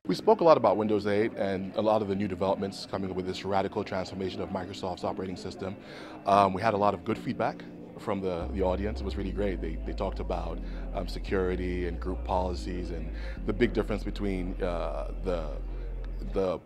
We spoke a lot about Windows 8 and a lot of the new developments coming with this radical transformation of Microsoft's operating system. We had a lot of good feedback from the audience. It was really great. They talked about security and group policies and the big difference between the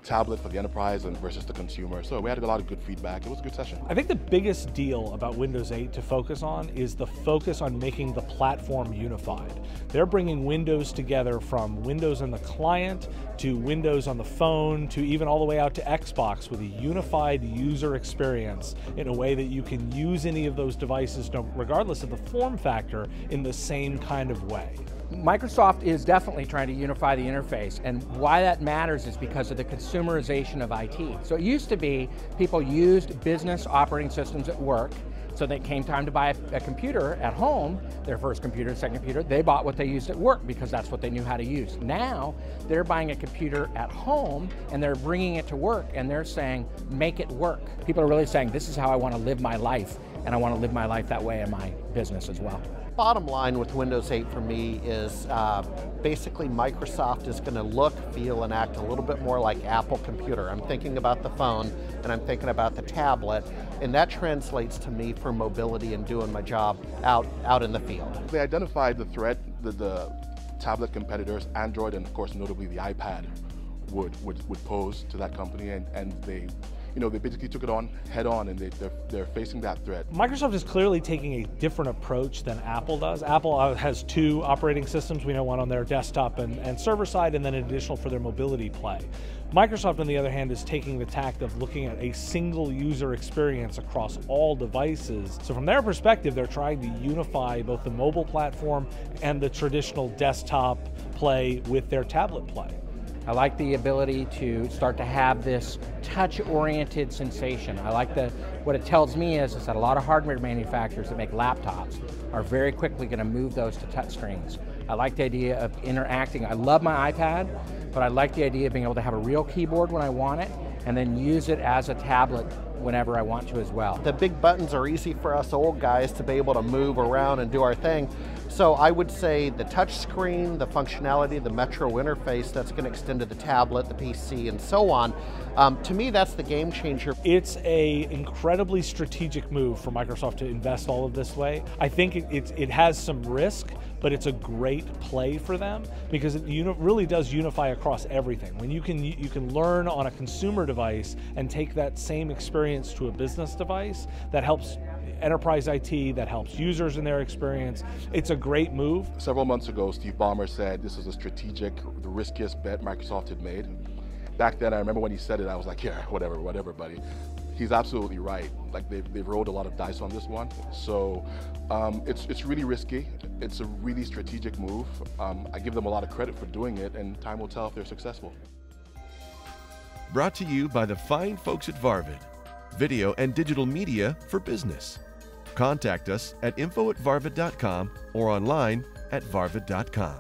tablet for the enterprise and versus the consumer. So we had a lot of good feedback. It was a good session. I think the biggest deal about Windows 8 to focus on is the focus on making the platform unified. They're bringing Windows together from Windows on the client to Windows on the phone to even all the way out to Xbox with a unified user experience in a way that you can use any of those devices regardless of the form factor in the same kind of way. Microsoft is definitely trying to unify the interface, and why that matters is because of the consumerization of IT. So it used to be people used business operating systems at work, so when it came time to buy a computer at home, their first computer, second computer, they bought what they used at work because that's what they knew how to use. Now, they're buying a computer at home and they're bringing it to work and they're saying, make it work. People are really saying, this is how I want to live my life, and I want to live my life that way in my business as well. Bottom line with Windows 8 for me is basically Microsoft is going to look, feel, and act a little bit more like Apple computer. I'm thinking about the phone and I'm thinking about the tablet, and that translates to me for mobility and doing my job out in the field. They identified the threat that the tablet competitors, Android and of course notably the iPad, would pose to that company, and they basically took it on head on, and they're facing that threat. Microsoft is clearly taking a different approach than Apple does. Apple has two operating systems. We know one on their desktop and server side, and then an additional for their mobility play. Microsoft, on the other hand, is taking the tact of looking at a single user experience across all devices. So from their perspective, they're trying to unify both the mobile platform and the traditional desktop play with their tablet play. I like the ability to start to have this touch-oriented sensation. I like what it tells me is that a lot of hardware manufacturers that make laptops are very quickly going to move those to touch screens. I like the idea of interacting. I love my iPad, but I like the idea of being able to have a real keyboard when I want it and then use it as a tablet whenever I want to as well. The big buttons are easy for us old guys to be able to move around and do our thing. So I would say the touch screen, the functionality, the Metro interface that's going to extend to the tablet, the PC, and so on. To me, that's the game changer. It's an incredibly strategic move for Microsoft to invest all of this way. I think it has some risk, but it's a great play for them because it really does unify across everything. When you can learn on a consumer device and take that same experience to a business device, that helps enterprise IT, that helps users in their experience. It's a great move. Several months ago, Steve Ballmer said this was a strategic, the riskiest bet Microsoft had made. Back then, I remember when he said it, I was like, yeah, whatever, buddy. He's absolutely right. Like they've rolled a lot of dice on this one. So it's really risky. It's a really strategic move. I give them a lot of credit for doing it, and time will tell if they're successful. Brought to you by the fine folks at Varvid, video and digital media for business. Contact us at info@varvid.com or online at varvid.com.